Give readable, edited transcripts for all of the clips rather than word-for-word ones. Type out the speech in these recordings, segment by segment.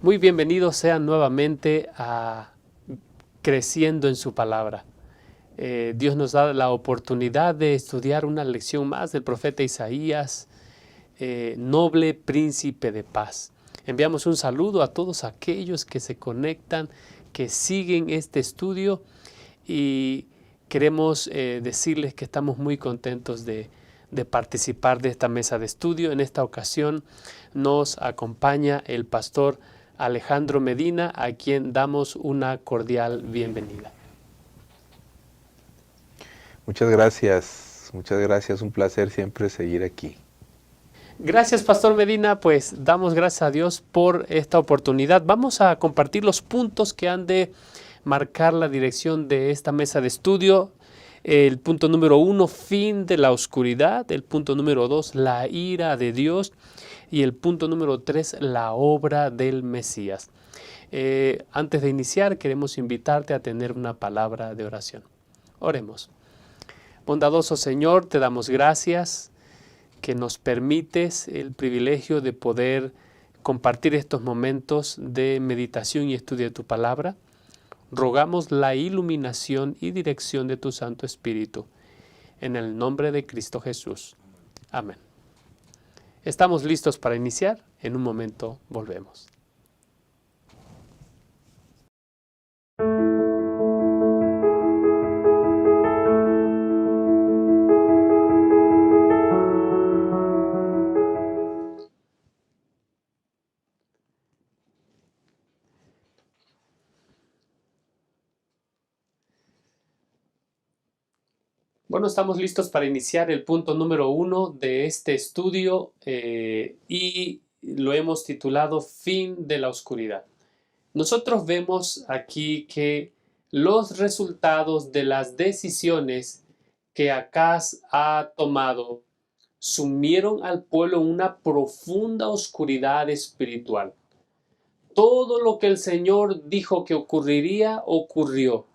Muy bienvenidos sean nuevamente a Creciendo en su Palabra. Dios nos da la oportunidad de estudiar una lección más del profeta Isaías, noble príncipe de paz. Enviamos un saludo a todos aquellos que se conectan, que siguen este estudio y queremos decirles que estamos muy contentos de participar de esta mesa de estudio. En esta ocasión nos acompaña el pastor Alejandro Medina, a quien damos una cordial bienvenida. Muchas gracias, un placer siempre seguir aquí. Gracias, Pastor Medina, pues damos gracias a Dios por esta oportunidad. Vamos a compartir los puntos que han de marcar la dirección de esta mesa de estudio. El punto número 1, fin de la oscuridad. El punto número 2, la ira de Dios. Y el punto número 3, la obra del Mesías. Antes de iniciar, queremos invitarte a tener una palabra de oración. Oremos. Bondadoso Señor, te damos gracias que nos permites el privilegio de poder compartir estos momentos de meditación y estudio de tu palabra. Rogamos la iluminación y dirección de tu Santo Espíritu. En el nombre de Cristo Jesús. Amén. Estamos listos para iniciar. En un momento volvemos. Bueno, estamos listos para iniciar el punto número 1 de este estudio y lo hemos titulado Fin de la Oscuridad. Nosotros vemos aquí que los resultados de las decisiones que Acaz ha tomado sumieron al pueblo en una profunda oscuridad espiritual. Todo lo que el Señor dijo que ocurriría, ocurrió.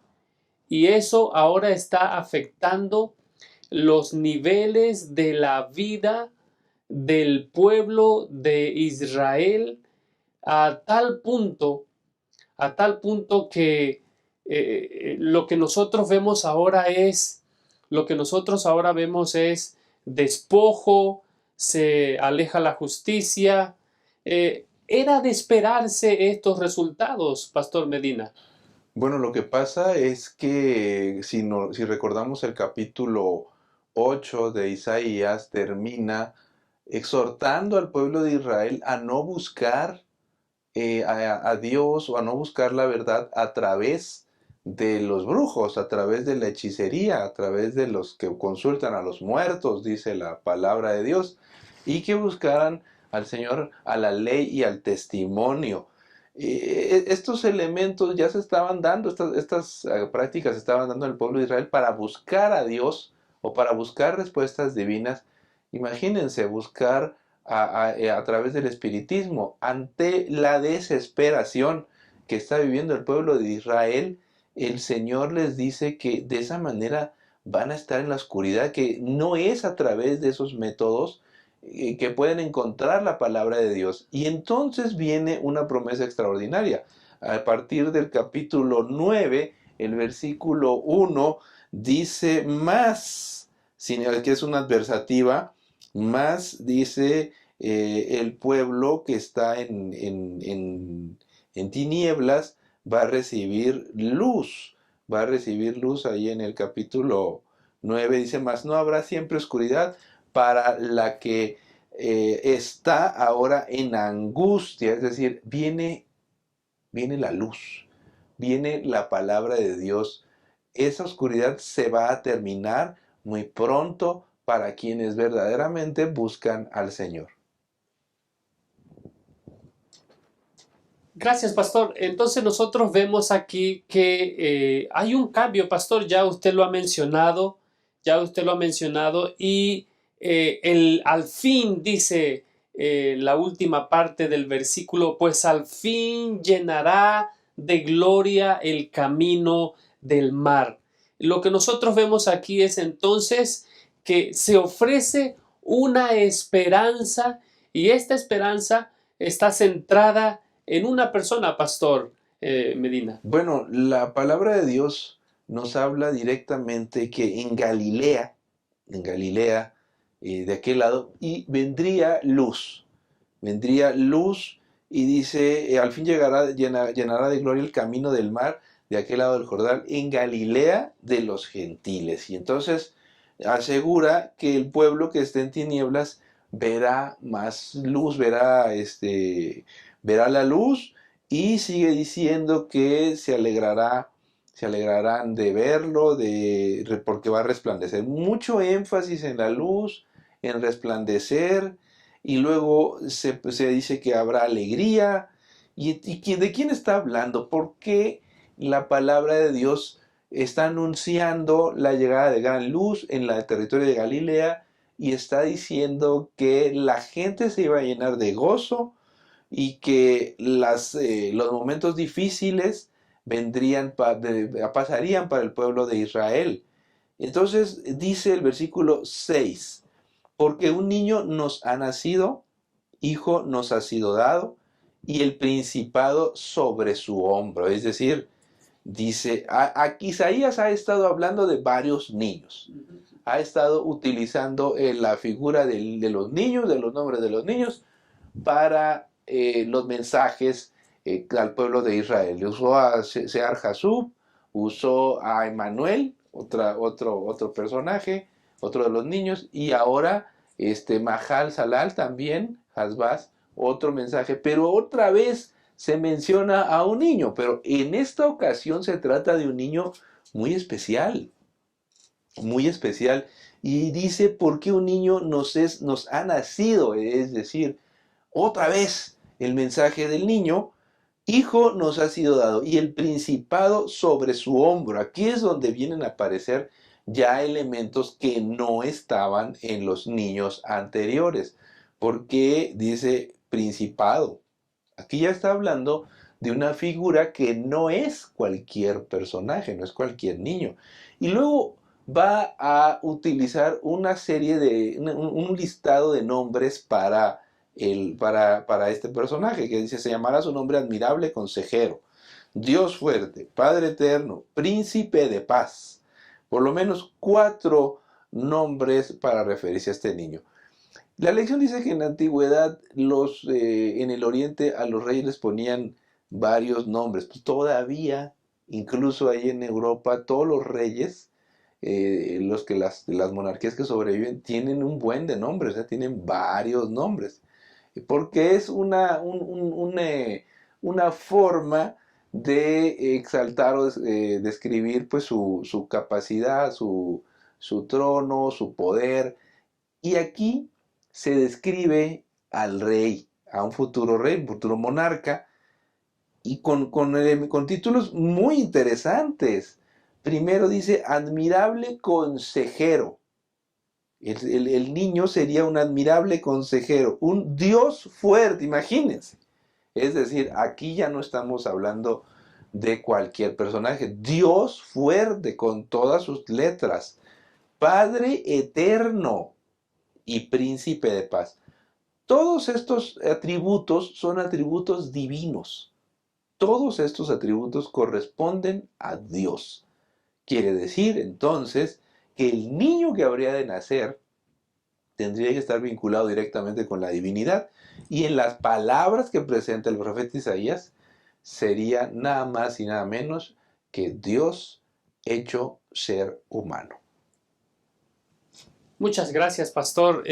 Y eso ahora está afectando los niveles de la vida del pueblo de Israel a tal punto que lo que nosotros ahora vemos es despojo, se aleja la justicia. Era de esperarse estos resultados, Pastor Medina. Bueno, lo que pasa es que si recordamos el capítulo 8 de Isaías, termina exhortando al pueblo de Israel a no buscar a Dios o a no buscar la verdad a través de los brujos, a través de la hechicería, a través de los que consultan a los muertos, dice la palabra de Dios, y que buscaran al Señor, a la ley y al testimonio. Estos elementos ya se estaban dando, estas prácticas se estaban dando en el pueblo de Israel para buscar a Dios o para buscar respuestas divinas. Imagínense, buscar a través del espiritismo. Ante la desesperación que está viviendo el pueblo de Israel, el Señor les dice que de esa manera van a estar en la oscuridad, que no es a través de esos métodos que pueden encontrar la palabra de Dios. Y entonces viene una promesa extraordinaria. A partir del capítulo 9, el versículo 1 dice más, que es una adversativa, más dice el pueblo que está en tinieblas va a recibir luz. Va a recibir luz ahí en el capítulo 9. Dice, más no habrá siempre oscuridad para la que está ahora en angustia. Es decir, viene la luz, viene la palabra de Dios. Esa oscuridad se va a terminar muy pronto para quienes verdaderamente buscan al Señor. Gracias, Pastor. Entonces nosotros vemos aquí que hay un cambio, Pastor, ya usted lo ha mencionado, y al fin dice la última parte del versículo, pues al fin llenará de gloria el camino del mar. Lo que nosotros vemos aquí es entonces que se ofrece una esperanza y esta esperanza está centrada en una persona, Pastor Medina. Bueno, la palabra de Dios nos habla directamente que en Galilea, de aquel lado, y vendría luz y dice, al fin llenará de gloria el camino del mar de aquel lado del Jordán, en Galilea de los gentiles. Y entonces asegura que el pueblo que esté en tinieblas verá más luz, verá la luz, y sigue diciendo que se alegrarán de verlo, porque va a resplandecer. Mucho énfasis en la luz, en resplandecer, y luego se dice que habrá alegría. ¿De quién está hablando? ¿Por qué la palabra de Dios está anunciando la llegada de gran luz en el territorio de Galilea y está diciendo que la gente se iba a llenar de gozo y que los momentos difíciles pasarían para el pueblo de Israel? Entonces dice el versículo 6, porque un niño nos ha nacido, hijo nos ha sido dado, y el principado sobre su hombro. Es decir, dice, aquí Isaías ha estado hablando de varios niños. Ha estado utilizando la figura de los niños, de los nombres de los niños, para los mensajes al pueblo de Israel. Usó a Sear Jasub, usó a Emmanuel, otro personaje, otro de los niños, y ahora Mahal Salal también, Hasbaz, otro mensaje, pero otra vez se menciona a un niño, pero en esta ocasión se trata de un niño muy especial, muy especial, y dice, ¿por qué un niño nos ha nacido? Es decir, otra vez el mensaje del niño, hijo nos ha sido dado, y el principado sobre su hombro. Aquí es donde vienen a aparecer ya elementos que no estaban en los niños anteriores, porque dice principado. Aquí ya está hablando de una figura que no es cualquier personaje, no es cualquier niño. Y luego va a utilizar una serie un listado de nombres para este personaje, que dice, se llamará su nombre admirable consejero, Dios fuerte, Padre eterno, príncipe de paz. Por lo menos 4 nombres para referirse a este niño. La lección dice que en la antigüedad en el oriente a los reyes les ponían varios nombres. Pues todavía, incluso ahí en Europa, todos los reyes, las monarquías que sobreviven, tienen un buen de nombres, tienen varios nombres. Porque es una forma de exaltar o describir pues su capacidad, su trono, su poder. Y aquí se describe al rey, a un futuro rey, un futuro monarca, y con títulos muy interesantes. Primero dice, admirable consejero. El niño sería un admirable consejero, un Dios fuerte, imagínense. Es decir, aquí ya no estamos hablando de cualquier personaje. Dios fuerte con todas sus letras. Padre eterno y príncipe de paz. Todos estos atributos son atributos divinos. Todos estos atributos corresponden a Dios. Quiere decir entonces que el niño que habría de nacer tendría que estar vinculado directamente con la divinidad. Y en las palabras que presenta el profeta Isaías sería nada más y nada menos que Dios hecho ser humano. Muchas gracias, Pastor.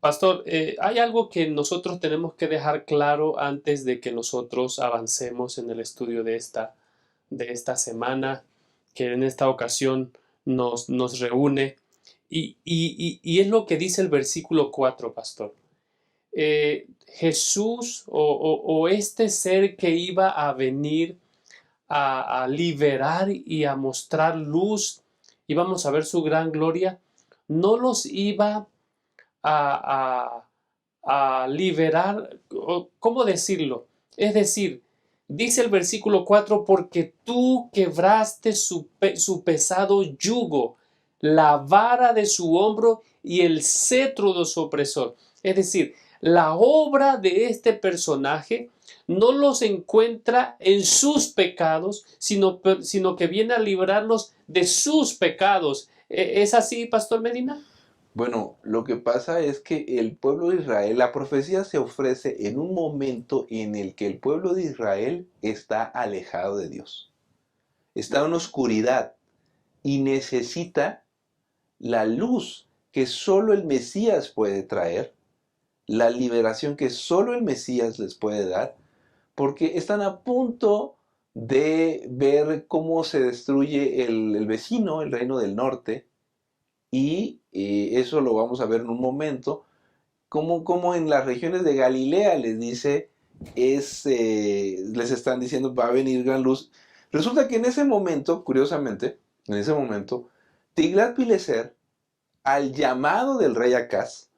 Pastor, hay algo que nosotros tenemos que dejar claro antes de que nosotros avancemos en el estudio de esta semana, que en esta ocasión nos reúne. Y es lo que dice el versículo 4, Pastor. Jesús o este ser que iba a venir a liberar y a mostrar luz, íbamos a ver su gran gloria, no los iba a, a liberar, ¿cómo decirlo? Es decir, dice el versículo 4, porque tú quebraste su pesado yugo, la vara de su hombro y el cetro de su opresor. Es decir, la obra de este personaje no los encuentra en sus pecados, sino que viene a librarlos de sus pecados. ¿Es así, Pastor Medina? Bueno, lo que pasa es que el pueblo de Israel, la profecía se ofrece en un momento en el que el pueblo de Israel está alejado de Dios, está en oscuridad y necesita la luz que solo el Mesías puede traer, la liberación que solo el Mesías les puede dar, porque están a punto de ver cómo se destruye el vecino, el reino del norte, y eso lo vamos a ver en un momento, como en las regiones de Galilea les dice, les están diciendo va a venir gran luz. Resulta que en ese momento, curiosamente, en ese momento, Tiglat-Pileser, al llamado del rey Acaz,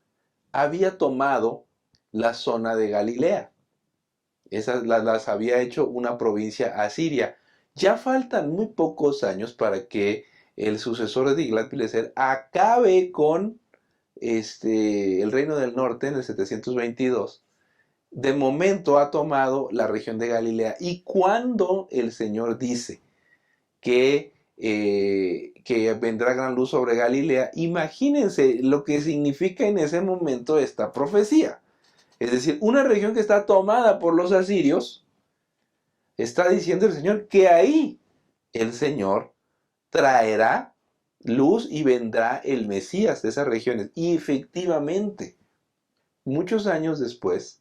había tomado la zona de Galilea. Esas las había hecho una provincia asiria. Ya faltan muy pocos años para que el sucesor de Tiglat-Pileser acabe con el reino del norte en el 722. De momento ha tomado la región de Galilea. Y cuando el Señor dice que vendrá gran luz sobre Galilea, imagínense lo que significa en ese momento esta profecía. Es decir, una región que está tomada por los asirios, está diciendo el Señor que ahí el Señor traerá luz y vendrá el Mesías de esas regiones. Y efectivamente, muchos años después,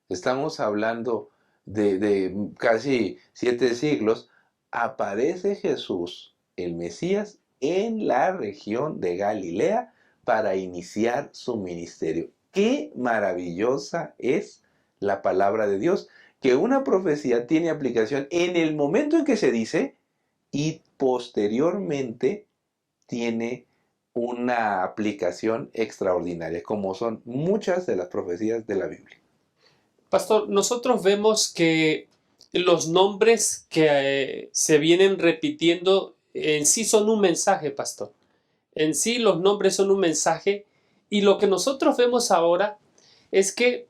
estamos hablando de casi 7 siglos, aparece Jesús, el Mesías, en la región de Galilea para iniciar su ministerio. Qué maravillosa es la palabra de Dios, que una profecía tiene aplicación en el momento en que se dice y posteriormente tiene una aplicación extraordinaria, como son muchas de las profecías de la Biblia. Pastor, nosotros vemos que los nombres que se vienen repitiendo en sí son un mensaje, Pastor. En sí los nombres son un mensaje y lo que nosotros vemos ahora es que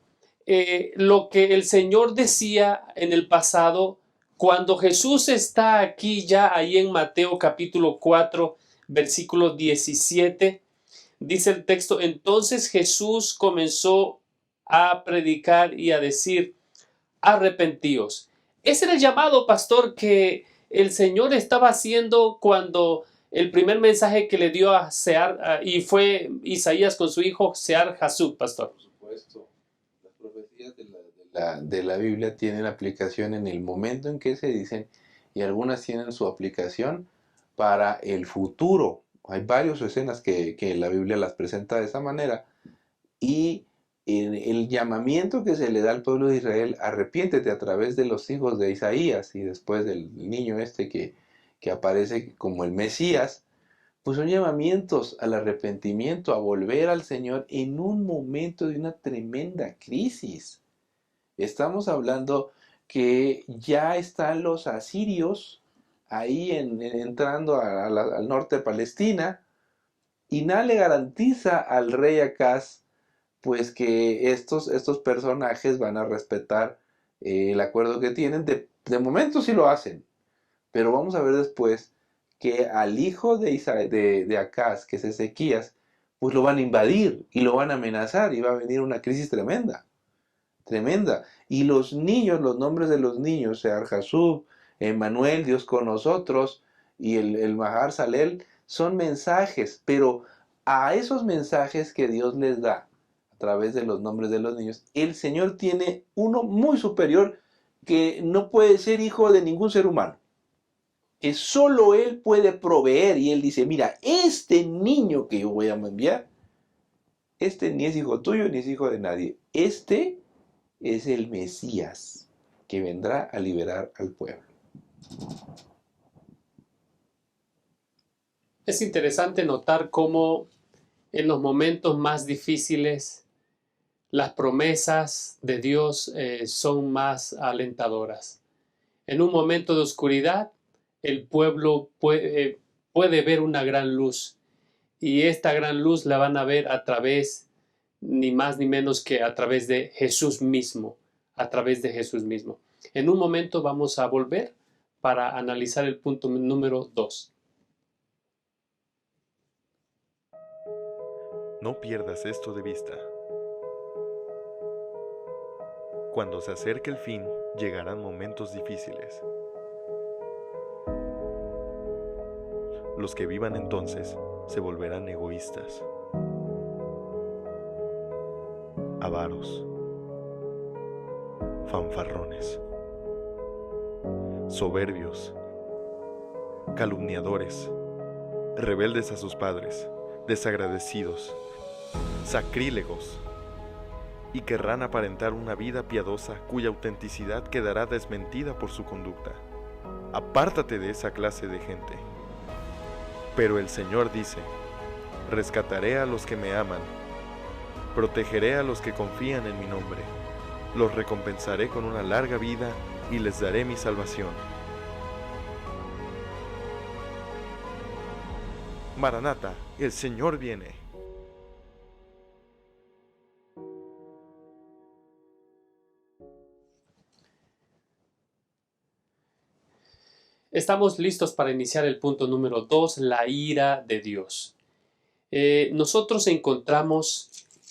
lo que el Señor decía en el pasado, cuando Jesús está aquí ya ahí en Mateo capítulo 4, versículo 17, dice el texto, entonces Jesús comenzó a predicar y a decir, arrepentíos. Ese era el llamado, pastor, que el Señor estaba haciendo cuando el primer mensaje que le dio a Sear, y fue Isaías con su hijo Sear Jasub, pastor. Por supuesto, las profecías de la Biblia tienen aplicación en el momento en que se dicen y algunas tienen su aplicación para el futuro. Hay varias escenas que la Biblia las presenta de esa manera y el llamamiento que se le da al pueblo de Israel, arrepiéntete a través de los hijos de Isaías y después del niño que aparece como el Mesías, pues son llamamientos al arrepentimiento, a volver al Señor en un momento de una tremenda crisis. Estamos hablando que ya están los asirios ahí entrando al norte de Palestina y nada le garantiza al rey Acaz pues que estos personajes van a respetar el acuerdo que tienen. De momento sí lo hacen, pero vamos a ver después que al hijo de Acaz, que es Ezequías, pues lo van a invadir y lo van a amenazar y va a venir una crisis tremenda, tremenda. Y los niños, los nombres de los niños, Sear Jasub, Emmanuel, Dios con nosotros, y el Mahar Salel, son mensajes, pero a esos mensajes que Dios les da a través de los nombres de los niños, el Señor tiene uno muy superior que no puede ser hijo de ningún ser humano, que solo Él puede proveer. Y Él dice, mira, este niño que yo voy a enviar, este ni es hijo tuyo ni es hijo de nadie. Este es el Mesías que vendrá a liberar al pueblo. Es interesante notar cómo en los momentos más difíciles las promesas de Dios son más alentadoras. En un momento de oscuridad, el pueblo puede ver una gran luz y esta gran luz la van a ver a través ni más ni menos que a través de Jesús mismo, a través de Jesús mismo. En un momento vamos a volver para analizar el punto número 2. No pierdas esto de vista. Cuando se acerque el fin, llegarán momentos difíciles. Los que vivan entonces se volverán egoístas, avaros, fanfarrones, soberbios, calumniadores, rebeldes a sus padres, desagradecidos, sacrílegos, y querrán aparentar una vida piadosa cuya autenticidad quedará desmentida por su conducta. Apártate de esa clase de gente. Pero el Señor dice: rescataré a los que me aman, protegeré a los que confían en mi nombre, los recompensaré con una larga vida y les daré mi salvación. Maranata, el Señor viene. Estamos listos para iniciar el punto número 2, la ira de Dios. Nosotros encontramos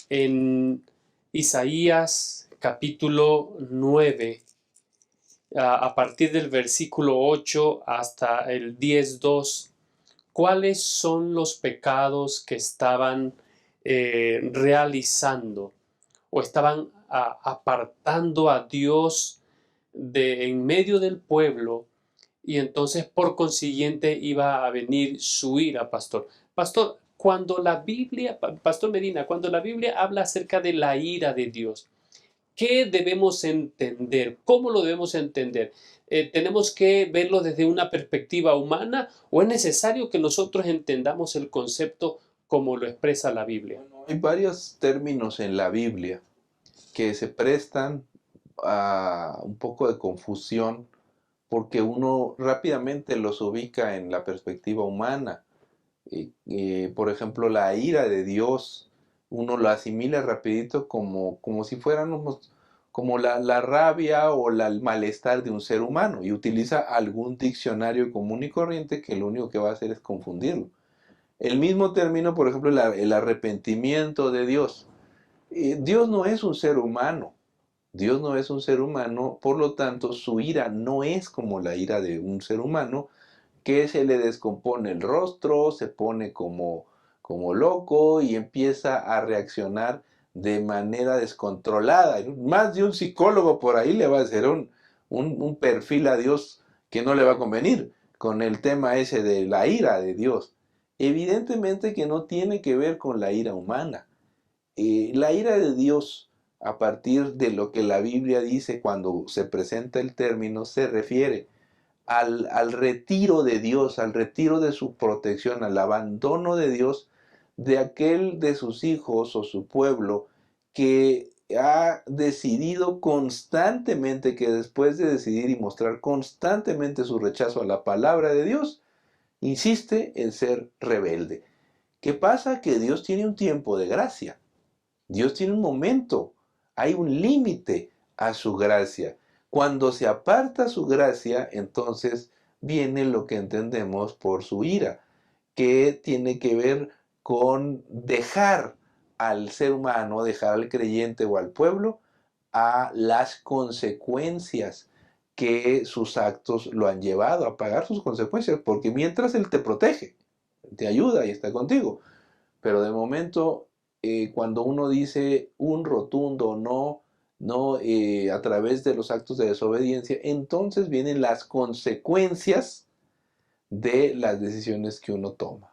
en Isaías capítulo 9, a partir del versículo 8 hasta el 10:2, cuáles son los pecados que estaban realizando o estaban apartando a Dios de en medio del pueblo, y entonces por consiguiente iba a venir su ira, pastor. Pastor, cuando la Biblia, Pastor Medina, cuando la Biblia habla acerca de la ira de Dios, ¿qué debemos entender? ¿Cómo lo debemos entender? ¿Tenemos que verlo desde una perspectiva humana o es necesario que nosotros entendamos el concepto como lo expresa la Biblia? Hay varios términos en la Biblia que se prestan a un poco de confusión porque uno rápidamente los ubica en la perspectiva humana. Por ejemplo, la ira de Dios, uno lo asimila rapidito como si fueran como la rabia o el malestar de un ser humano, y utiliza algún diccionario común y corriente que lo único que va a hacer es confundirlo. El mismo término, por ejemplo, el arrepentimiento de Dios. Dios no es un ser humano. Dios no es un ser humano, por lo tanto su ira no es como la ira de un ser humano, que se le descompone el rostro, se pone como loco y empieza a reaccionar de manera descontrolada. Más de un psicólogo por ahí le va a hacer un perfil a Dios que no le va a convenir con el tema ese de la ira de Dios. Evidentemente que no tiene que ver con la ira humana. La ira de Dios, a partir de lo que la Biblia dice cuando se presenta el término, se refiere al retiro de Dios, al retiro de su protección, al abandono de Dios de aquel de sus hijos o su pueblo que ha decidido constantemente, que después de decidir y mostrar constantemente su rechazo a la palabra de Dios, insiste en ser rebelde. ¿Qué pasa? Que Dios tiene un tiempo de gracia. Dios tiene un momento, hay un límite a su gracia. Cuando se aparta su gracia, entonces viene lo que entendemos por su ira, que tiene que ver con dejar al ser humano, dejar al creyente o al pueblo a las consecuencias que sus actos lo han llevado a pagar sus consecuencias, porque mientras Él te protege, te ayuda y está contigo, pero de momento cuando uno dice un rotundo no, no a través de los actos de desobediencia, entonces vienen las consecuencias de las decisiones que uno toma.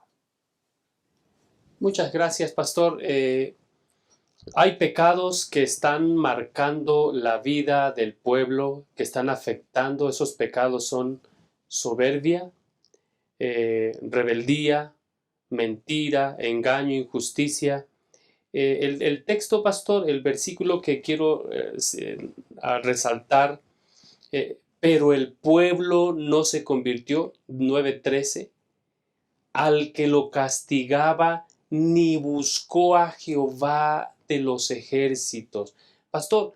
Muchas gracias, pastor. Hay pecados que están marcando la vida del pueblo, que están afectando. Esos pecados son soberbia, rebeldía, mentira, engaño, injusticia. El texto, pastor, el versículo que quiero resaltar, pero el pueblo no se convirtió, 9:13, al que lo castigaba ni buscó a Jehová de los ejércitos. Pastor,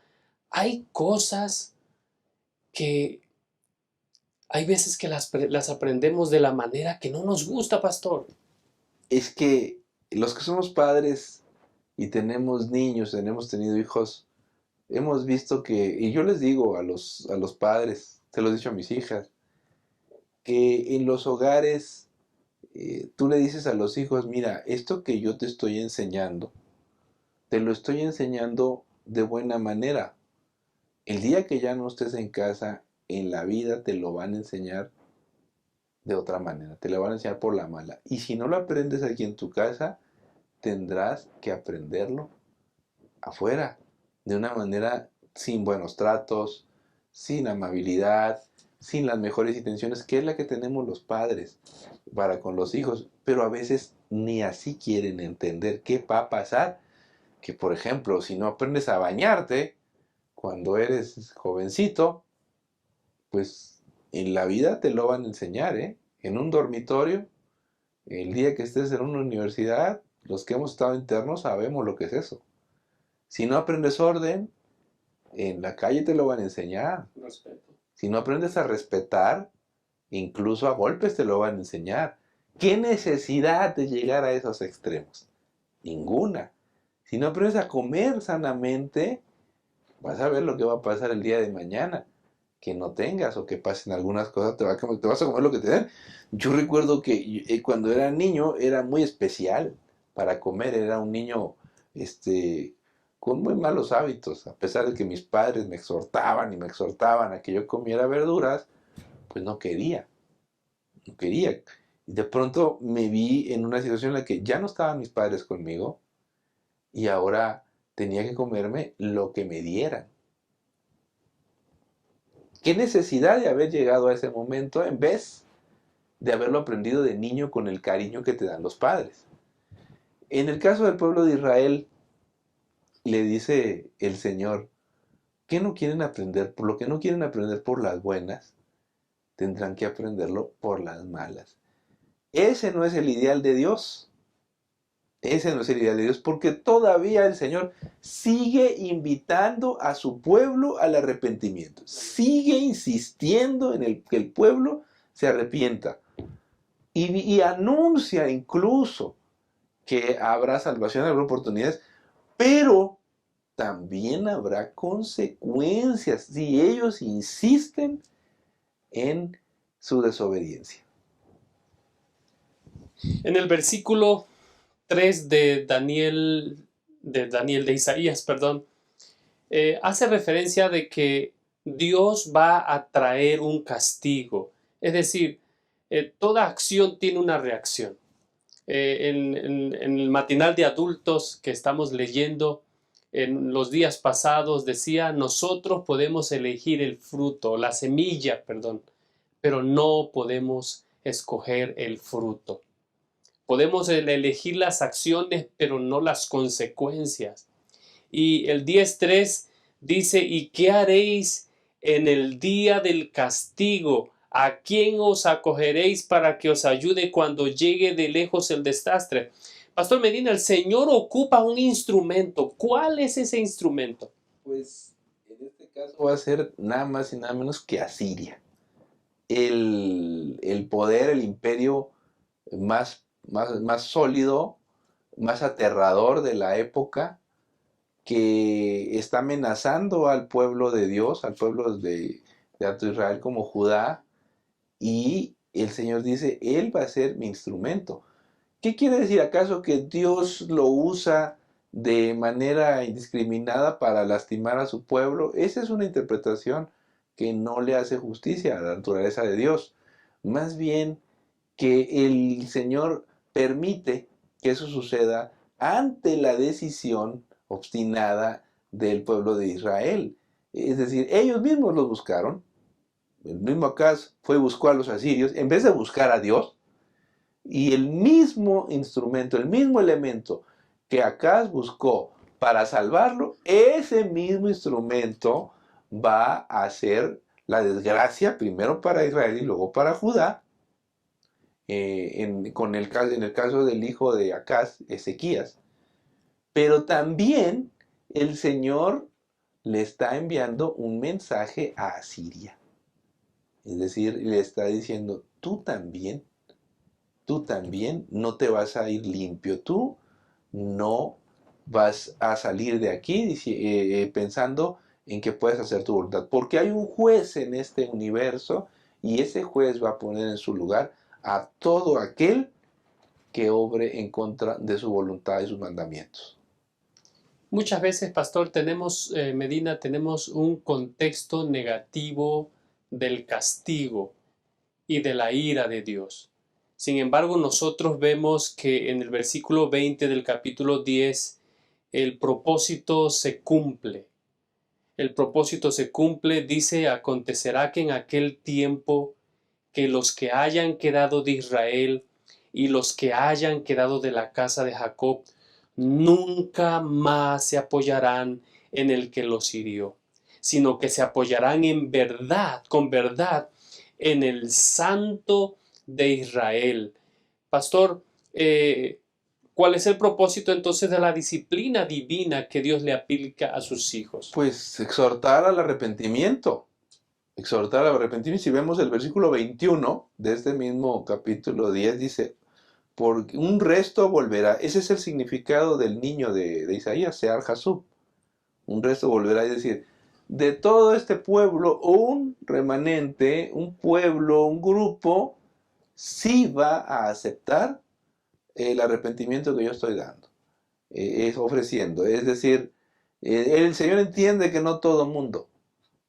hay cosas que hay veces que las aprendemos de la manera que no nos gusta, pastor. Es que los que somos padres y tenemos niños, hemos tenido hijos, hemos visto que, y yo les digo a los padres, te lo he dicho a mis hijas, que en los hogares tú le dices a los hijos, mira, esto que yo te estoy enseñando, te lo estoy enseñando de buena manera. El día que ya no estés en casa, en la vida te lo van a enseñar de otra manera, te lo van a enseñar por la mala. Y si no lo aprendes aquí en tu casa, tendrás que aprenderlo afuera, de una manera sin buenos tratos, sin amabilidad, sin las mejores intenciones, que es la que tenemos los padres para con los hijos. Pero a veces ni así quieren entender qué va a pasar. Que por ejemplo, si no aprendes a bañarte cuando eres jovencito, pues en la vida te lo van a enseñar, ¿eh? En un dormitorio, el día que estés en una universidad, los que hemos estado internos sabemos lo que es eso. Si no aprendes orden, en la calle te lo van a enseñar. Respeto. Si no aprendes a respetar, incluso a golpes te lo van a enseñar. ¿Qué necesidad de llegar a esos extremos? Ninguna. Si no aprendes a comer sanamente, vas a ver lo que va a pasar el día de mañana. Que no tengas o que pasen algunas cosas, te vas a comer lo que te den. Yo recuerdo que cuando era niño era muy especial para comer. Era un niño con muy malos hábitos. A pesar de que mis padres me exhortaban a que yo comiera verduras, pues no quería. No quería. Y de pronto me vi en una situación en la que ya no estaban mis padres conmigo y ahora tenía que comerme lo que me dieran. ¿Qué necesidad de haber llegado a ese momento en vez de haberlo aprendido de niño con el cariño que te dan los padres? En el caso del pueblo de Israel, le dice el Señor, ¿qué no quieren aprender? Por lo que no quieren aprender por las buenas, tendrán que aprenderlo por las malas. Ese no es el ideal de Dios. Ese no es el ideal de Dios, porque todavía el Señor sigue invitando a su pueblo al arrepentimiento. Sigue insistiendo en que el pueblo se arrepienta. Y anuncia incluso que habrá salvación, habrá oportunidades, pero también habrá consecuencias si ellos insisten en su desobediencia. En el versículo 3 de Isaías, perdón, hace referencia de que Dios va a traer un castigo. Es decir, toda acción tiene una reacción. En el matinal de adultos que estamos leyendo en los días pasados decía, nosotros podemos elegir el fruto, la semilla, perdón, pero no podemos escoger el fruto. Podemos elegir las acciones, pero no las consecuencias. Y el 10:3 dice, ¿y qué haréis en el día del castigo? ¿A quién os acogeréis para que os ayude cuando llegue de lejos el desastre? Pastor Medina, el Señor ocupa un instrumento. ¿Cuál es ese instrumento? Pues en este caso va a ser nada más y nada menos que Asiria. El poder, el imperio más sólido, más aterrador de la época, que está amenazando al pueblo de Dios, al pueblo de tanto Israel como Judá, y el Señor dice, Él va a ser mi instrumento. ¿Qué quiere decir? ¿Acaso que Dios lo usa de manera indiscriminada para lastimar a su pueblo? Esa es una interpretación que no le hace justicia a la naturaleza de Dios. Más bien que el Señor permite que eso suceda ante la decisión obstinada del pueblo de Israel. Es decir, ellos mismos los buscaron. El mismo Acaz fue y buscó a los asirios en vez de buscar a Dios. Y el mismo instrumento, el mismo elemento que Acaz buscó para salvarlo, ese mismo instrumento va a ser la desgracia primero para Israel y luego para Judá. En el caso del hijo de Acaz, Ezequías, Pero también el Señor le está enviando un mensaje a Asiria. Es decir, le está diciendo, tú también no te vas a ir limpio, tú no vas a salir de aquí pensando en que puedes hacer tu voluntad, porque hay un juez en este universo y ese juez va a poner en su lugar a todo aquel que obre en contra de su voluntad y sus mandamientos. Muchas veces, pastor, Medina, tenemos un contexto negativo del castigo y de la ira de Dios. Sin embargo, nosotros vemos que en el versículo 20 del capítulo 10, el propósito se cumple. El propósito se cumple, dice, acontecerá que en aquel tiempo que los que hayan quedado de Israel y los que hayan quedado de la casa de Jacob nunca más se apoyarán en el que los hirió, sino que se apoyarán en verdad, con verdad, en el Santo de Israel. Pastor, ¿cuál es el propósito entonces de la disciplina divina que Dios le aplica a sus hijos? Pues exhortar al arrepentimiento. Exhortar al arrepentimiento. Si vemos el versículo 21 de este mismo capítulo 10, dice, por un resto volverá. Ese es el significado del niño de Isaías, Sear Jasub. Un resto volverá, es decir, de todo este pueblo, un remanente, un pueblo, un grupo, sí va a aceptar el arrepentimiento que yo estoy dando, es ofreciendo. Es decir, el Señor entiende que no todo mundo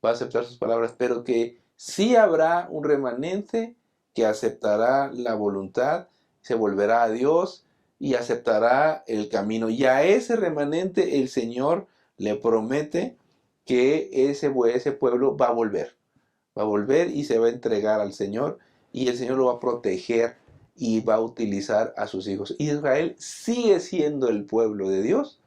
va a aceptar sus palabras, pero que sí habrá un remanente que aceptará la voluntad, se volverá a Dios y aceptará el camino. Y a ese remanente el Señor le promete que ese pueblo va a volver y se va a entregar al Señor y el Señor lo va a proteger y va a utilizar a sus hijos. Israel sigue siendo el pueblo de Dios,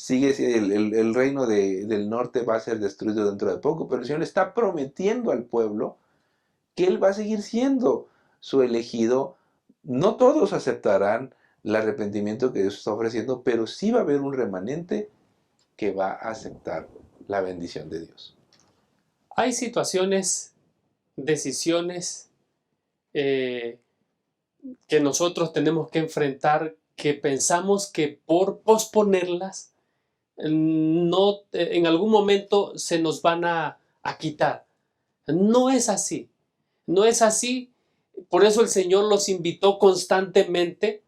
el reino del norte va a ser destruido dentro de poco, pero el Señor está prometiendo al pueblo que Él va a seguir siendo su elegido. No todos aceptarán el arrepentimiento que Dios está ofreciendo, pero sí va a haber un remanente que va a aceptar la bendición de Dios. Hay situaciones, decisiones que nosotros tenemos que enfrentar, que pensamos que por posponerlas, no, en algún momento se nos van a quitar. No es así. No es así. Por eso el Señor los invitó constantemente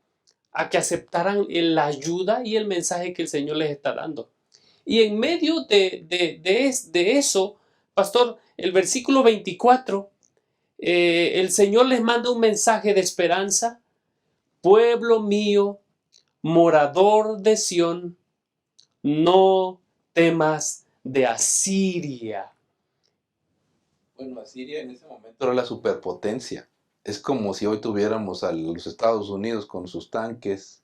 a que aceptaran la ayuda y el mensaje que el Señor les está dando. Y en medio de eso, pastor, el versículo 24, el Señor les manda un mensaje de esperanza. Pueblo mío, morador de Sión, no temas de Asiria. Bueno, Asiria en ese momento era la superpotencia. Es como si hoy tuviéramos a los Estados Unidos con sus tanques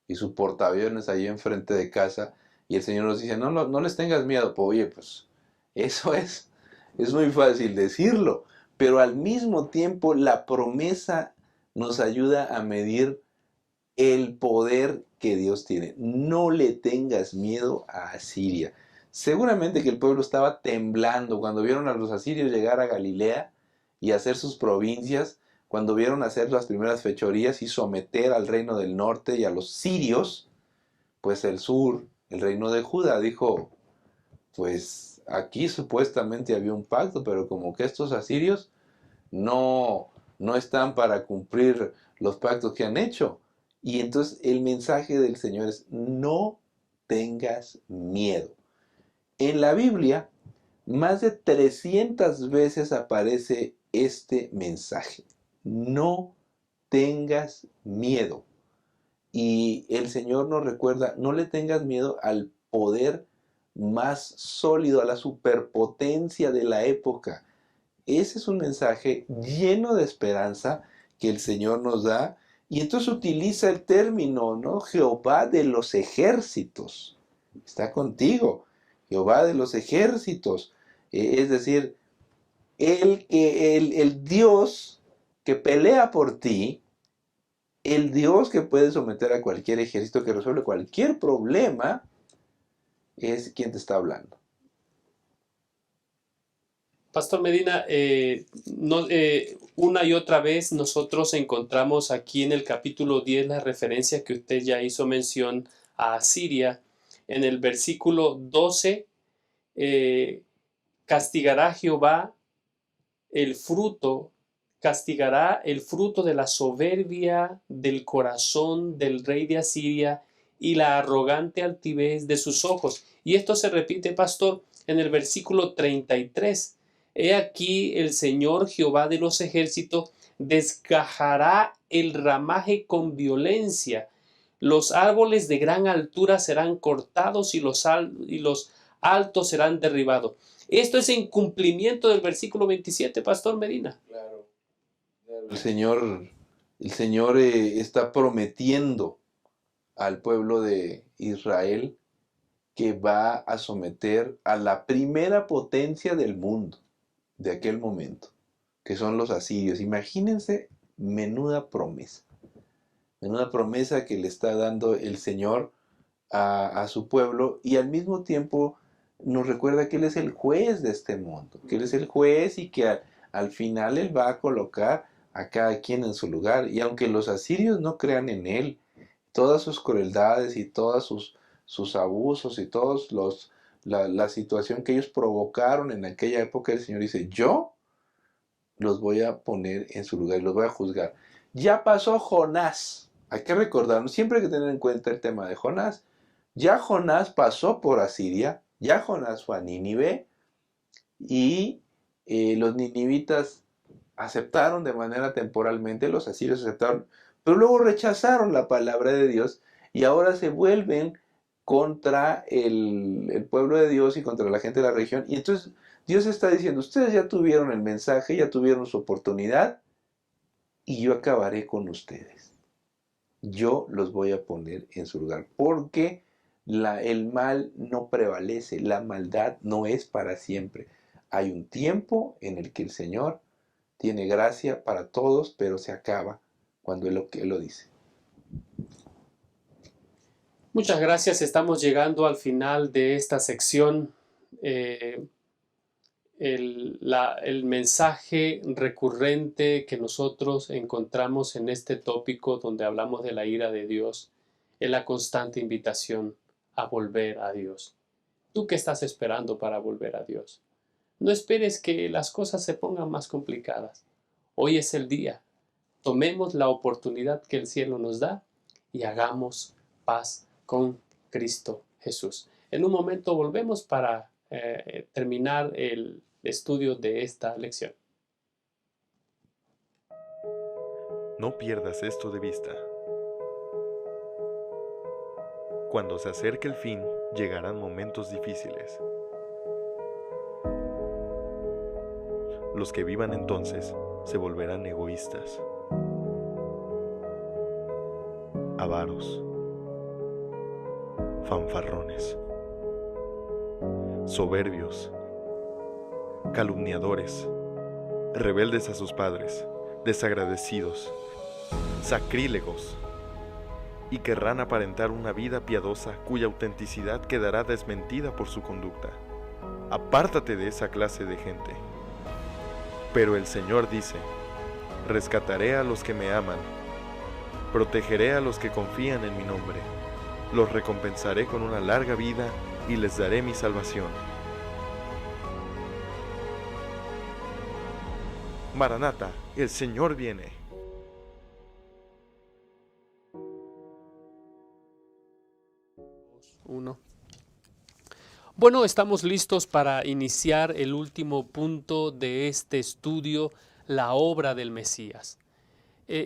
y sus portaaviones ahí enfrente de casa y el Señor nos dice, no les tengas miedo. Pues, oye, pues eso es muy fácil decirlo, pero al mismo tiempo la promesa nos ayuda a medir el poder que Dios tiene. No le tengas miedo a Asiria. Seguramente que el pueblo estaba temblando cuando vieron a los asirios llegar a Galilea y hacer sus provincias, cuando vieron hacer las primeras fechorías y someter al reino del norte y a los sirios, pues el sur, el reino de Judá, dijo, pues aquí supuestamente había un pacto, pero como que estos asirios no están para cumplir los pactos que han hecho. Y entonces el mensaje del Señor es, no tengas miedo. En la Biblia, más de 300 veces aparece este mensaje. No tengas miedo. Y el Señor nos recuerda, no le tengas miedo al poder más sólido, a la superpotencia de la época. Ese es un mensaje lleno de esperanza que el Señor nos da. Y entonces utiliza el término, ¿no? Jehová de los ejércitos. Está contigo. Jehová de los ejércitos. Es decir, el Dios que pelea por ti el Dios que puede someter a cualquier ejército, que resuelve cualquier problema, es quien te está hablando. Pastor Medina, una y otra vez nosotros encontramos aquí en el capítulo 10 la referencia que usted ya hizo mención a Asiria. En el versículo 12, castigará Jehová el fruto, castigará el fruto de la soberbia del corazón del rey de Asiria y la arrogante altivez de sus ojos. Y esto se repite, pastor, en el versículo 33. He aquí el Señor Jehová de los ejércitos desgajará el ramaje con violencia. Los árboles de gran altura serán cortados y los altos serán derribados. Esto es en cumplimiento del versículo 27, Pastor Medina. Claro. El Señor está prometiendo al pueblo de Israel que va a someter a la primera potencia del mundo de aquel momento, que son los asirios. Imagínense, menuda promesa que le está dando el Señor a su pueblo, y al mismo tiempo nos recuerda que Él es el juez de este mundo, que Él es el juez y que al final Él va a colocar a cada quien en su lugar. Y aunque los asirios no crean en Él, todas sus crueldades y todos sus abusos y todos la situación que ellos provocaron en aquella época, el Señor dice, yo los voy a poner en su lugar y los voy a juzgar. Ya pasó Jonás. Hay que recordarnos, siempre hay que tener en cuenta el tema de Jonás. Ya Jonás pasó por Asiria, ya Jonás fue a Nínive, y los ninivitas aceptaron de manera temporalmente, los asirios aceptaron, pero luego rechazaron la palabra de Dios y ahora se vuelven contra el pueblo de Dios y contra la gente de la región. Y entonces Dios está diciendo, ustedes ya tuvieron el mensaje, ya tuvieron su oportunidad, y yo acabaré con ustedes. Yo los voy a poner en su lugar, porque el mal no prevalece, la maldad no es para siempre. Hay un tiempo en el que el Señor tiene gracia para todos, pero se acaba cuando Él lo dice. Muchas gracias. Estamos llegando al final de esta sección. El mensaje recurrente que nosotros encontramos en este tópico donde hablamos de la ira de Dios es la constante invitación a volver a Dios. ¿Tú qué estás esperando para volver a Dios? No esperes que las cosas se pongan más complicadas. Hoy es el día. Tomemos la oportunidad que el cielo nos da y hagamos paz con Cristo Jesús. En un momento volvemos para terminar el estudio de esta lección. No pierdas esto de vista. Cuando se acerque el fin, llegarán momentos difíciles. Los que vivan entonces se volverán egoístas, avaros, fanfarrones, soberbios, calumniadores, rebeldes a sus padres, desagradecidos, sacrílegos, y querrán aparentar una vida piadosa cuya autenticidad quedará desmentida por su conducta. Apártate de esa clase de gente. Pero el Señor dice, rescataré a los que me aman, protegeré a los que confían en mi nombre, los recompensaré con una larga vida y les daré mi salvación. Maranata, el Señor viene. Bueno, estamos listos para iniciar el último punto de este estudio, la obra del Mesías.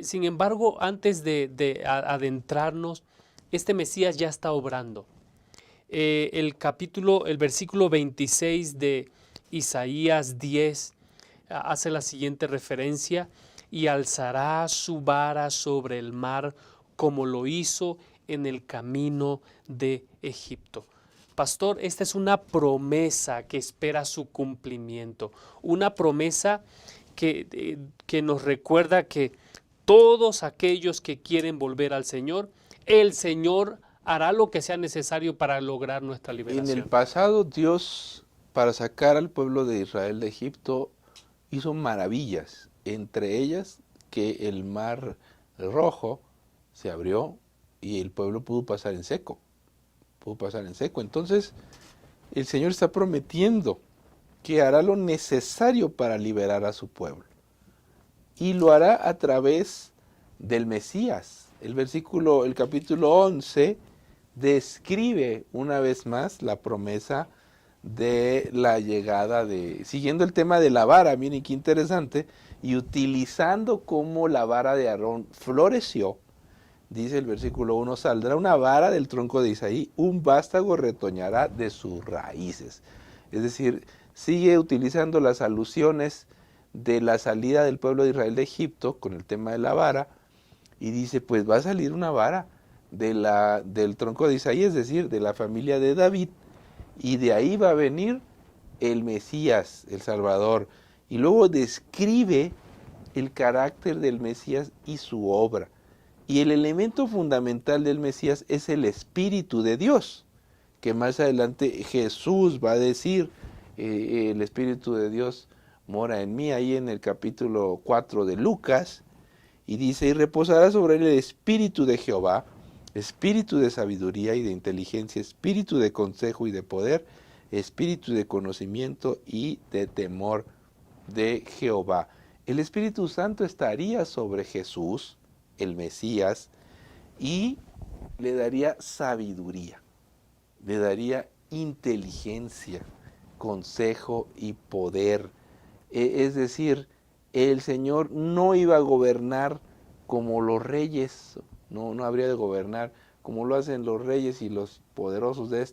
Sin embargo, antes de adentrarnos, este Mesías ya está obrando. El versículo 26 de Isaías 10 hace la siguiente referencia: y alzará su vara sobre el mar como lo hizo en el camino de Egipto. Pastor, esta es una promesa que espera su cumplimiento, una promesa que nos recuerda que todos aquellos que quieren volver al Señor, el Señor hará lo que sea necesario para lograr nuestra En liberación. el pasado, Dios, para sacar al pueblo de Israel de Egipto, hizo maravillas, entre ellas que el mar Rojo se abrió y el pueblo pudo pasar en seco. Entonces, el Señor está prometiendo que hará lo necesario para liberar a su pueblo. Y lo hará a través del Mesías. El capítulo 11 describe una vez más la promesa de la llegada siguiendo el tema de la vara, miren qué interesante, y utilizando cómo la vara de Aarón floreció, dice el versículo 1, saldrá una vara del tronco de Isaí, un vástago retoñará de sus raíces. Es decir, sigue utilizando las alusiones de la salida del pueblo de Israel de Egipto con el tema de la vara, y dice, pues va a salir una vara del tronco de Isaí, es decir, de la familia de David, y de ahí va a venir el Mesías, el Salvador. Y luego describe el carácter del Mesías y su obra. Y el elemento fundamental del Mesías es el Espíritu de Dios, que más adelante Jesús va a decir, el Espíritu de Dios mora en mí, ahí en el capítulo 4 de Lucas, y dice, y reposará sobre él el Espíritu de Jehová, espíritu de sabiduría y de inteligencia, espíritu de consejo y de poder, espíritu de conocimiento y de temor de Jehová. El Espíritu Santo estaría sobre Jesús, el Mesías, y le daría sabiduría, le daría inteligencia, consejo y poder. Es decir, el Señor no iba a gobernar como los reyes, no habría de gobernar como lo hacen los reyes y los poderosos de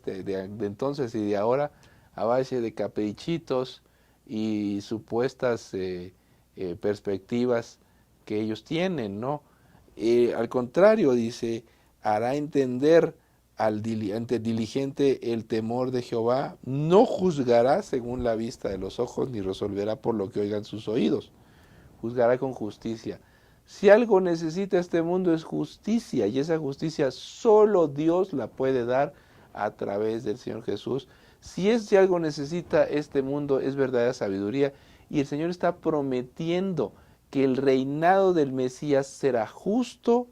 entonces y de ahora, a base de caprichitos y supuestas perspectivas que ellos tienen, ¿no? Al contrario, dice, hará entender al diligente el temor de Jehová, no juzgará según la vista de los ojos, ni resolverá por lo que oigan sus oídos, juzgará con justicia. Si algo necesita este mundo es justicia, y esa justicia solo Dios la puede dar a través del Señor Jesús. Si algo necesita este mundo es verdadera sabiduría, y el Señor está prometiendo que el reinado del Mesías será justo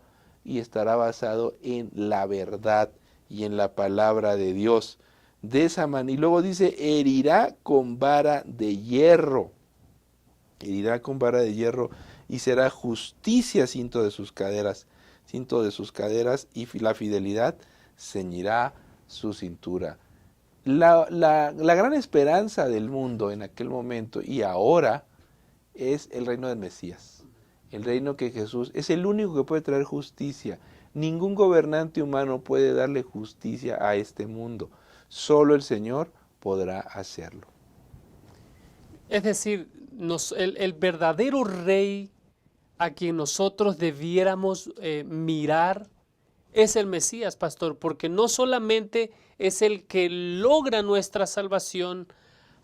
y estará basado en la verdad y en la palabra de Dios. De esa manera, y luego dice, herirá con vara de hierro. Herirá con vara de hierro y será justicia cinto de sus caderas, y la fidelidad ceñirá su cintura. La gran esperanza del mundo en aquel momento y ahora es el reino del Mesías, el reino que Jesús es el único que puede traer justicia. Ningún gobernante humano puede darle justicia a este mundo, solo el Señor podrá hacerlo. Es decir, el verdadero rey a quien nosotros debiéramos mirar es el Mesías, pastor, porque no solamente es el que logra nuestra salvación,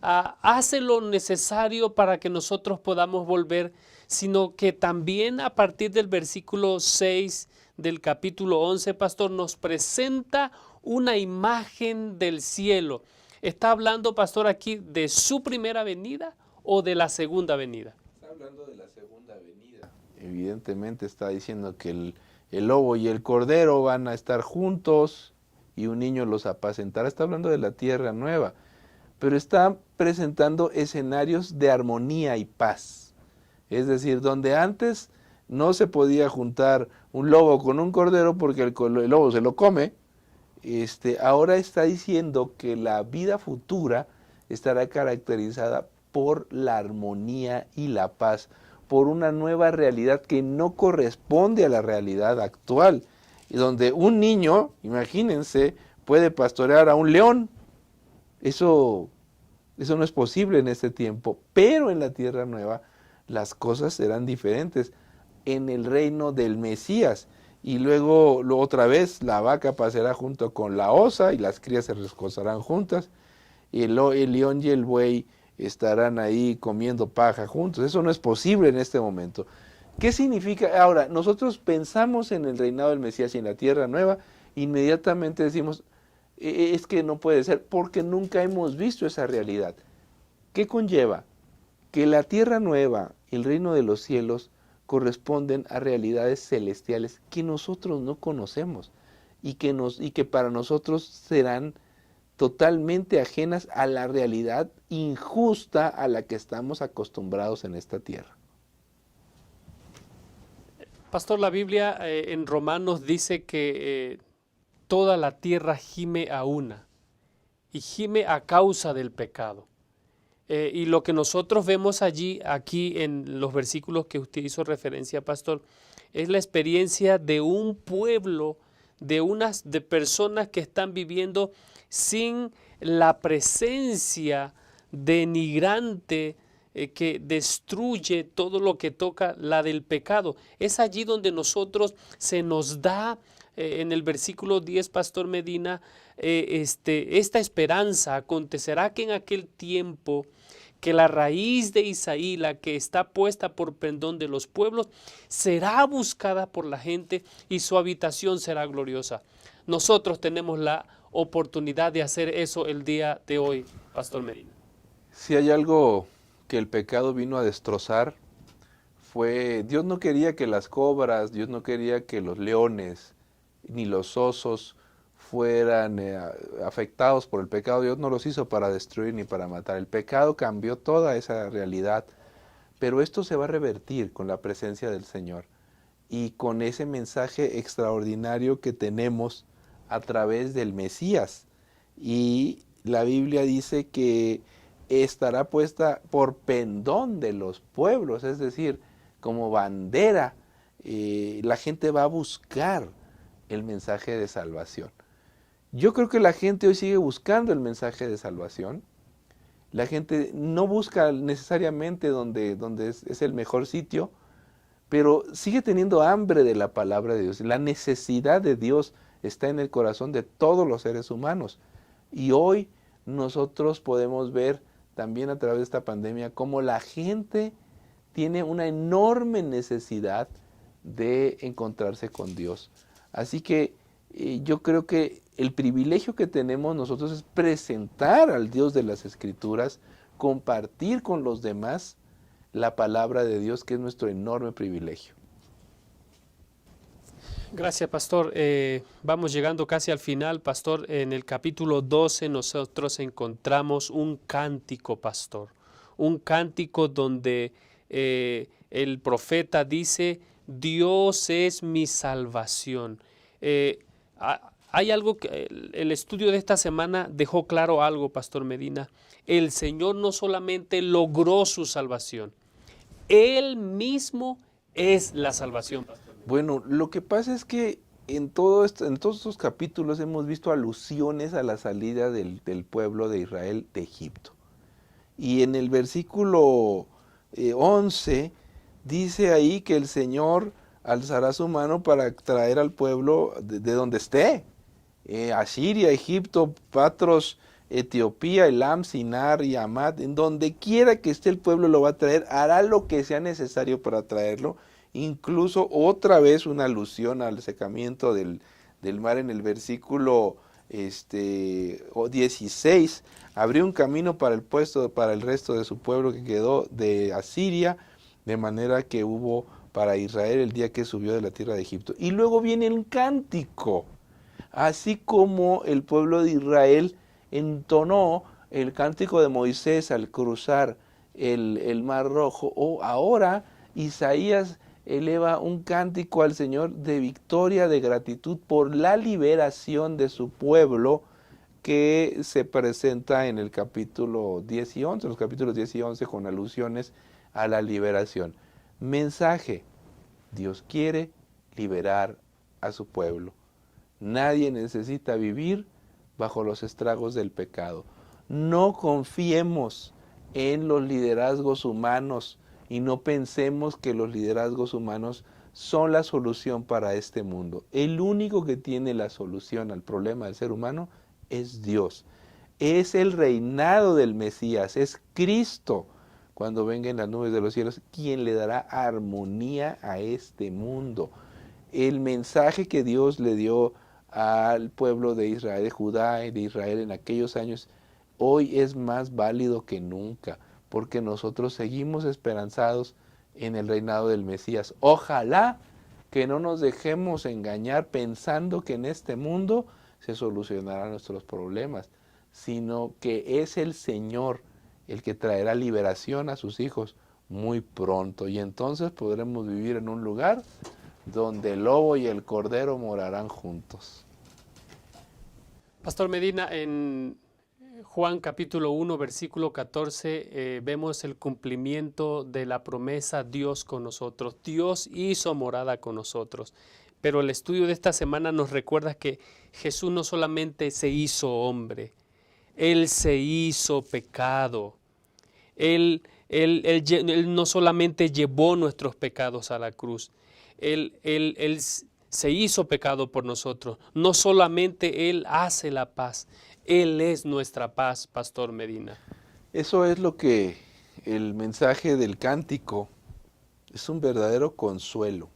hace lo necesario para que nosotros podamos volver, sino que también a partir del versículo 6 del capítulo 11, pastor, nos presenta una imagen del cielo. ¿Está hablando, pastor, aquí de su primera venida o de la segunda venida? Está hablando de la segunda venida. Evidentemente está diciendo que el lobo y el cordero van a estar juntos y un niño los apacentará. Está hablando de la tierra nueva, pero está presentando escenarios de armonía y paz. Es decir, donde antes no se podía juntar un lobo con un cordero porque el lobo se lo come, ahora está diciendo que la vida futura estará caracterizada por la armonía y la paz, por una nueva realidad que no corresponde a la realidad actual, y donde un niño, imagínense, puede pastorear a un león. Eso no es posible en este tiempo, pero en la tierra nueva las cosas serán diferentes en el reino del Mesías. Y luego otra vez la vaca pasará junto con la osa y las crías se recostarán juntas, y el león y el buey estarán ahí comiendo paja juntos. Eso no es posible en este momento. ¿Qué significa? Ahora, nosotros pensamos en el reinado del Mesías y en la tierra nueva, inmediatamente decimos, es que no puede ser, porque nunca hemos visto esa realidad. ¿Qué conlleva? Que la tierra nueva, el reino de los cielos, corresponden a realidades celestiales que nosotros no conocemos y que para nosotros serán totalmente ajenas a la realidad injusta a la que estamos acostumbrados en esta tierra. Pastor, la Biblia en Romanos dice que toda la tierra gime a una y gime a causa del pecado. Y lo que nosotros vemos allí, aquí en los versículos que usted hizo referencia, Pastor, es la experiencia de un pueblo, de personas que están viviendo sin la presencia denigrante que destruye todo lo que toca, la del pecado. Es allí donde nosotros se nos da, en el versículo 10, Pastor Medina, esta esperanza. Acontecerá que en aquel tiempo que la raíz de Isaí, la que está puesta por pendón de los pueblos, será buscada por la gente y su habitación será gloriosa. Nosotros tenemos la oportunidad de hacer eso el día de hoy, Pastor Medina. Si hay algo que el pecado vino a destrozar, Dios no quería que las cobras, Dios no quería que los leones ni los osos fueran afectados por el pecado. Dios no los hizo para destruir ni para matar. El pecado cambió toda esa realidad, pero esto se va a revertir con la presencia del Señor y con ese mensaje extraordinario que tenemos a través del Mesías. Y la Biblia dice que estará puesta por pendón de los pueblos, es decir, como bandera. La gente va a buscar el mensaje de salvación. Yo creo que la gente hoy sigue buscando el mensaje de salvación. La gente no busca necesariamente donde es el mejor sitio, pero sigue teniendo hambre de la palabra de Dios. La necesidad de Dios está en el corazón de todos los seres humanos. Y hoy nosotros podemos ver también a través de esta pandemia cómo la gente tiene una enorme necesidad de encontrarse con Dios. Así que yo creo que el privilegio que tenemos nosotros es presentar al Dios de las Escrituras, compartir con los demás la palabra de Dios, que es nuestro enorme privilegio. Gracias, Pastor. Vamos llegando casi al final, Pastor. En el capítulo 12 nosotros encontramos un cántico, Pastor. Un cántico donde el profeta dice, Dios es mi salvación. Hay algo que el estudio de esta semana dejó claro algo, Pastor Medina. El Señor no solamente logró su salvación, Él mismo es la salvación, Pastor. Bueno, lo que pasa es que en todos estos capítulos hemos visto alusiones a la salida del pueblo de Israel de Egipto. Y en el versículo 11 dice ahí que el Señor alzará su mano para traer al pueblo de donde esté. Asiria, Egipto, Patros, Etiopía, Elam, Sinar y Amad, en donde quiera que esté el pueblo lo va a traer, hará lo que sea necesario para traerlo. Incluso otra vez una alusión al secamiento del mar en el versículo 16, abrió un camino para el resto de su pueblo que quedó de Asiria, de manera que hubo para Israel el día que subió de la tierra de Egipto. Y luego viene el cántico, así como el pueblo de Israel entonó el cántico de Moisés al cruzar el mar rojo, ahora Isaías eleva un cántico al Señor de victoria, de gratitud por la liberación de su pueblo, que se presenta en el capítulo 10 y 11, los capítulos 10 y 11 con alusiones a la liberación. Mensaje: Dios quiere liberar a su pueblo. Nadie necesita vivir bajo los estragos del pecado. No confiemos en los liderazgos humanos y no pensemos que los liderazgos humanos son la solución para este mundo. El único que tiene la solución al problema del ser humano es Dios. Es el reinado del Mesías, es Cristo. cuando venga en las nubes de los cielos, quien le dará armonía a este mundo. El mensaje que Dios le dio al pueblo de Israel, de Judá y de Israel en aquellos años, hoy es más válido que nunca, porque nosotros seguimos esperanzados en el reinado del Mesías. Ojalá que no nos dejemos engañar pensando que en este mundo se solucionarán nuestros problemas, sino que es el Señor el que traerá liberación a sus hijos muy pronto, y entonces podremos vivir en un lugar donde el lobo y el cordero morarán juntos. Pastor Medina, en Juan capítulo 1, versículo 14, vemos el cumplimiento de la promesa Dios con nosotros. Dios hizo morada con nosotros. Pero el estudio de esta semana nos recuerda que Jesús no solamente se hizo hombre, Él se hizo pecado. Él no solamente llevó nuestros pecados a la cruz, Él se hizo pecado por nosotros. No solamente Él hace la paz, Él es nuestra paz, Pastor Medina. Eso es lo que el mensaje del cántico es, un verdadero consuelo.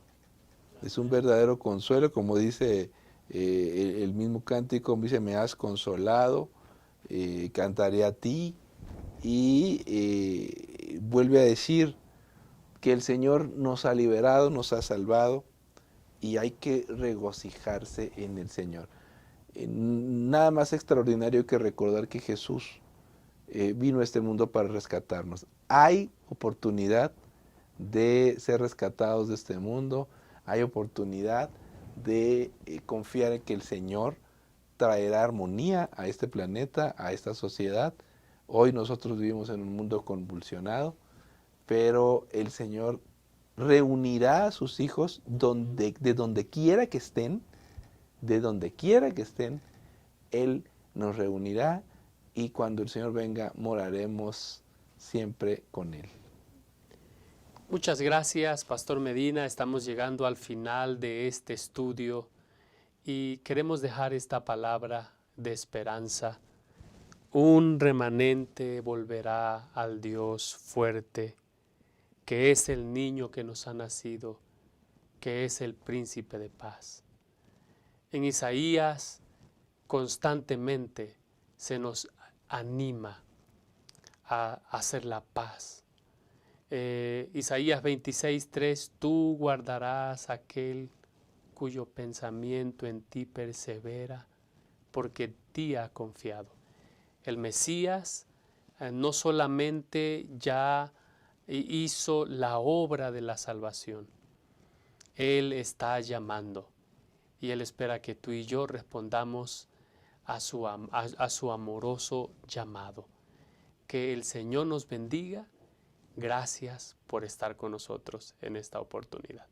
Es un verdadero consuelo, como dice el mismo cántico, dice, me has consolado, cantaré a ti, y vuelve a decir que el Señor nos ha liberado, nos ha salvado, y hay que regocijarse en el Señor. Nada más extraordinario que recordar que Jesús vino a este mundo para rescatarnos. Hay oportunidad de ser rescatados de este mundo, hay oportunidad de confiar en que el Señor traerá armonía a este planeta, a esta sociedad. Hoy nosotros vivimos en un mundo convulsionado, pero el Señor reunirá a sus hijos de donde quiera que estén, Él nos reunirá, y cuando el Señor venga moraremos siempre con Él. Muchas gracias, Pastor Medina. Estamos llegando al final de este estudio y queremos dejar esta palabra de esperanza. Un remanente volverá al Dios fuerte, que es el niño que nos ha nacido, que es el príncipe de paz. En Isaías constantemente se nos anima a hacer la paz. Isaías 26:3, tú guardarás aquel cuyo pensamiento en ti persevera, porque en ti ha confiado. El Mesías no solamente ya hizo la obra de la salvación, Él está llamando, y Él espera que tú y yo respondamos a su amoroso llamado. Que el Señor nos bendiga. Gracias por estar con nosotros en esta oportunidad.